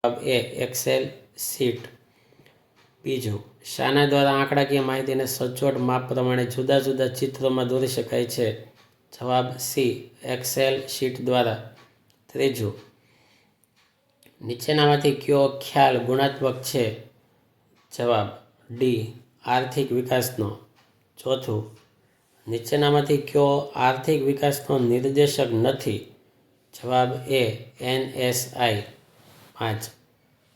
જવાબ એ Excel sheet. બીજું, શાના દ્વારા આંકડાકીય માહિતીને સચોટ માપ પ્રમાણે જુદા જુદા ચિત્રોમાં દોરી શકાય છે? જવાબ સી એક્સેલ શીટ દ્વારા. ત્રીજું, નીચેનામાંથી કયો ખ્યાલ ગુણાત્મક છે? જવાબ ડી આર્થિક વિકાસનો. ચોથું, નીચેનામાંથી કયો આર્થિક વિકાસનો નિર્દેશક નથી? જવાબ એ NSI. 5.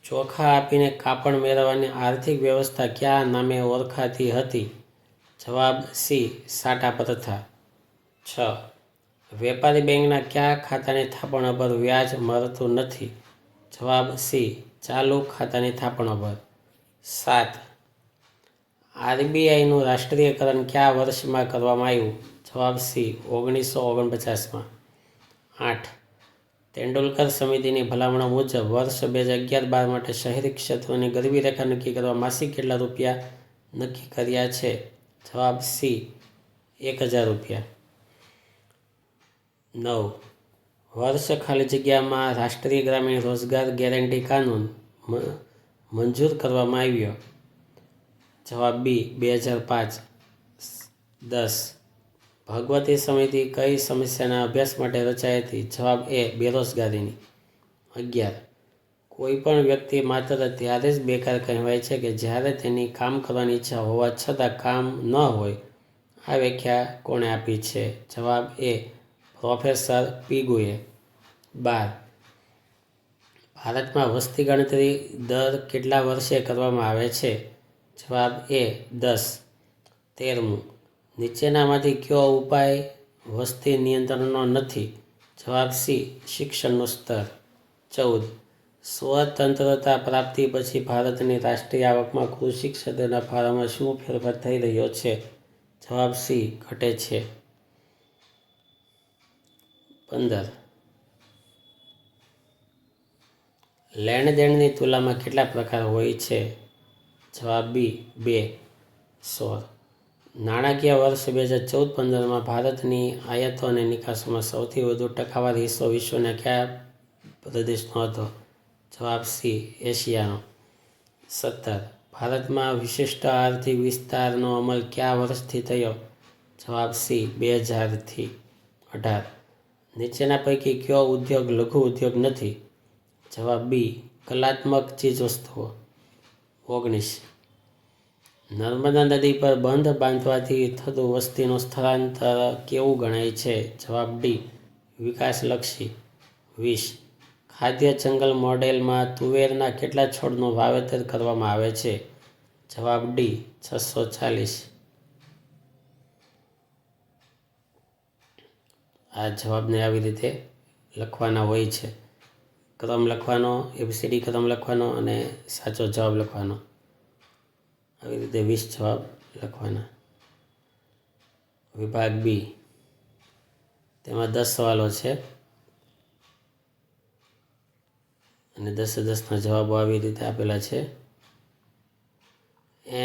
ચોખા આપીને કાપડ મેળવવાની આર્થિક વ્યવસ્થા કયા નામે ઓળખાતી હતી? જવાબ સી સાટા પ્રથા. 6. વેપારી બેંકના કયા ખાતાની થાપણો પર વ્યાજ મળતું નથી? જવાબ સી ચાલુ ખાતાની થાપણો પર. 7. RBIનું રાષ્ટ્રીયકરણ કયા વર્ષમાં કરવામાં આવ્યું? જવાબ સી 1949માં. 8. તેંડુલકર સમિતિની ભલામણો મુજબ વર્ષ 2011-12 માટે શહેરી ક્ષેત્રોની ગરીબી રેખા નક્કી કરવા માસિક કેટલા રૂપિયા નક્કી કર્યા છે? જવાબ સી 1000 રૂપિયા. 9. વર્ષ ખાલી જગ્યામાં રાષ્ટ્રીય ગ્રામીણ રોજગાર ગેરંટી કાનૂન મંજૂર કરવામાં આવ્યો? જવાબ બી 2005. 10. ભગવતી સમિતિ કઈ સમસ્યાના અભ્યાસ માટે રચાઈ હતી? જવાબ એ બેરોજગારીની. 11. કોઈ પણ વ્યક્તિ માત્ર ત્યારે જ બેકાર કહેવાય છે કે જ્યારે તેની કામ કરવાની ઈચ્છા હોવા છતાં કામ ન હોય. આ વ્યાખ્યા કોણે આપી છે? જવાબ એ પ્રોફેસર પિગુએ. 12. ભારતમાં વસ્તી ગણતરી દર કેટલા વર્ષે કરવામાં આવે છે? જવાબ એ 10. 13. નીચેનામાંથી કયો ઉપાય વસ્તી નિયંત્રણનો નથી? જવાબ સી શિક્ષણનું સ્તર. 14. સ્વતંત્રતા પ્રાપ્તિ પછી ભારતની રાષ્ટ્રીય આવકમાં કૃષિ ક્ષેત્રના ફાળામાં શું ફેરફાર થઈ રહ્યો છે? જવાબ સી ઘટે છે. 15. લેણદેણની તુલનામાં કેટલા પ્રકાર હોય છે? જવાબ બી 2. 16. નાણાકીય વર્ષ 2014-15માં ભારતની આયાતો અને નિકાસોમાં સૌથી વધુ ટકાવાર હિસ્સો વિશ્વના કયા પ્રદેશનો હતો? જવાબ સી એશિયાનો. 17. ભારતમાં વિશિષ્ટ આર્થિક વિસ્તારનો અમલ કયા વર્ષથી થયો? જવાબ સી 2000થી. 18. નીચેના પૈકી કયો ઉદ્યોગ લઘુ ઉદ્યોગ નથી? જવાબ બી કલાત્મક ચીજવસ્તુઓ. 19. નર્મદા નદી પર બંધ બાંધવાથી થતું વસ્તીનું સ્થળાંતર કેવું ગણાય છે? જવાબ ડી વિકાસલક્ષી. 20. ખાદ્ય જંગલ મોડેલમાં તુવેરના કેટલા છોડનું વાવેતર કરવામાં આવે છે? જવાબ ડી 640. આ જવાબને આવી રીતે લખવાના હોય છે. ક્રમ લખવાનો, ABCD ક્રમ લખવાનો અને સાચો જવાબ લખવાનો. આવી રીતે 20 જવાબ લખવાના. વિભાગ બી, તેમાં 10 સવાલો છે અને 10-10ના જવાબો આવી રીતે આપેલા છે.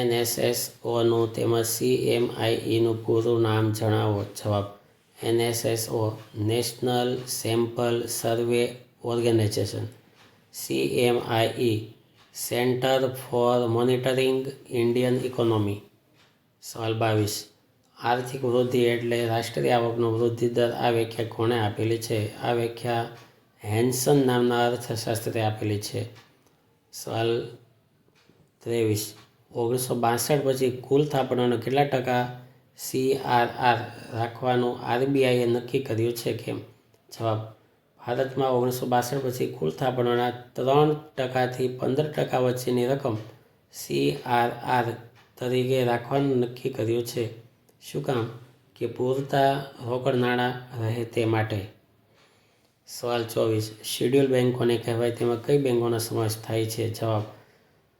NSSOનું તેમજ CMIEનું પૂરું નામ જણાવો. જવાબ NSSO national sample survey organisation. CMIE centre for monitoring Indian economy. સવાલ 22. આર્થિક વૃદ્ધિ એટલે રાષ્ટ્રીય આવકનો વૃદ્ધિ દર. આ વ્યાખ્યા કોણે આપેલી છે? આ વ્યાખ્યા હેન્સન નામના અર્થશાસ્ત્રીએ આપેલી છે. સવાલ 23. 1962 પછી કુલ થાપણોનો કેટલા ટકા CRR રાખવાનું RBIએ નક્કી કર્યું છે? કેમ? જવાબ ભારતમાં 1962 પછી કુલ થાપણોના 3%થી 15% વચ્ચેની રકમ CRR તરીકે રાખવાનું નક્કી કર્યું છે. શું કામ? કે પૂરતા રોકડ નાણાં રહે તે માટે. સવાલ 24. શિડ્યુલ બેંક કોને કહેવાય? તેમાં કઈ બેંકોનો સમાવેશ થાય છે? જવાબ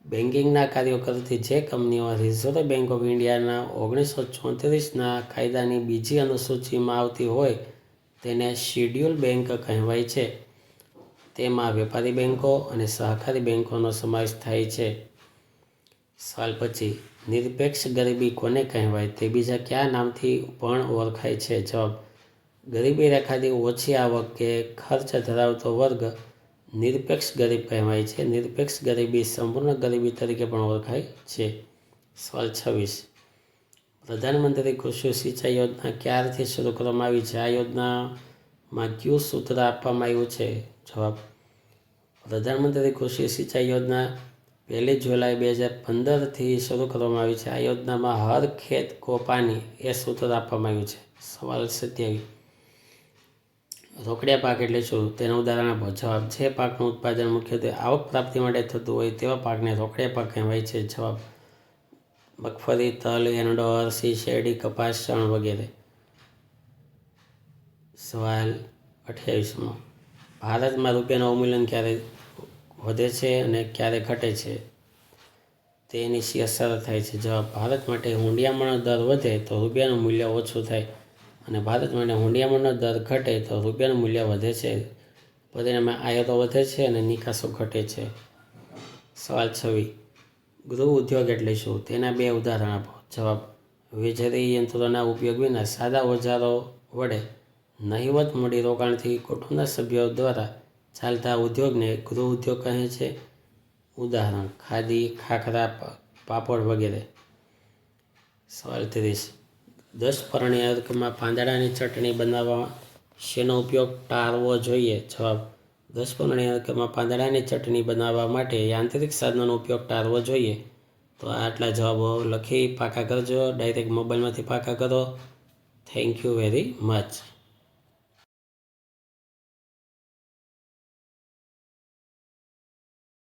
બેન્કિંગના કાર્યો કરતી જે કંપનીઓ રિઝર્વ બેંક ઓફ ઇન્ડિયાના 1934ના કાયદાની બીજી અનુસૂચિમાં આવતી હોય તેને શિડ્યુલ બેંક કહેવાય છે. તેમાં વેપારી બેંકો અને સહકારી બેંકોનો સમાવેશ થાય છે. સવાલ 25. નિરપેક્ષ ગરીબી કોને કહેવાય? તે બીજા કયા નામથી પણ ઓળખાય છે? જવાબ ગરીબી રેખાથી ઓછી આવક કે ખર્ચ ધરાવતો વર્ગ નિરપેક્ષ ગરીબ કહેવાય છે. નિરપેક્ષ ગરીબી સંપૂર્ણ ગરીબી તરીકે પણ ઓળખાય છે. સવાલ 26. પ્રધાનમંત્રી કૃષિ સિંચાઈ યોજના ક્યારથી શરૂ કરવામાં આવી છે? આ યોજનામાં કયું સૂત્ર આપવામાં આવ્યું છે? જવાબ: પ્રધાનમંત્રી કૃષિ સિંચાઈ યોજના 1 જુલાઈ 2015થી શરૂ કરવામાં આવી છે. આ યોજનામાં હર ખેત કો પાની એ સૂત્ર આપવામાં આવ્યું છે. સવાલ 27. રોકડિયા પાક એટલે શું? તેનું ઉદાહરણ આપો. જવાબ: જે પાકનું ઉત્પાદન મુખ્યત્વે આવક પ્રાપ્તિ માટે થતું હોય તેવા પાકને રોકડિયા પાક કહેવાય છે. જવાબ: મગફળી, તલ, એરંડો, અળસી, શેરડી, કપાસ, ચણ વગેરે. સવાલ 28. ભારતમાં રૂપિયાનું અવમૂલ્યન ક્યારે વધે છે અને ક્યારે ઘટે છે? તેની શી અસર થાય છે? જવાબ: ભારત માટે હુંડિયામણનો દર વધે તો રૂપિયાનું મૂલ્ય ઓછું થાય અને ભારત માટે હુંડિયામણનો દર ઘટે તો રૂપિયાનું મૂલ્ય વધે છે. પરિણામે આયાતો વધે છે અને નિકાસો ઘટે છે. સવાલ 26. ગૃહ ઉદ્યોગ એટલે શું? તેના 2 ઉદાહરણ આપો. જવાબ: વીજળી યંત્રોના ઉપયોગ વિના સાદા ઓજારો વડે નહિવત મૂડીરોકાણથી કુટુંબના સભ્યો દ્વારા ચાલતા ઉદ્યોગને ગૃહ ઉદ્યોગ કહે છે. ઉદાહરણ: ખાદી, ખાખરા, પાપડ વગેરે. સવાલ 30. 10 પરણીય અર્કમાં પાંદડાની ચટણી બનાવવા શેનો ઉપયોગ ટાળવો જોઈએ? જવાબ: 10 પરણીય અર્કમાં પાંદડાની ચટણી બનાવવા માટે યાંત્રિક સાધનોનો ઉપયોગ ટાળવો જોઈએ. તો આટલા જવાબો લખી પાકા કરજો. ડાયરેક્ટ મોબાઈલમાંથી પાકા કરો. Thank you very much.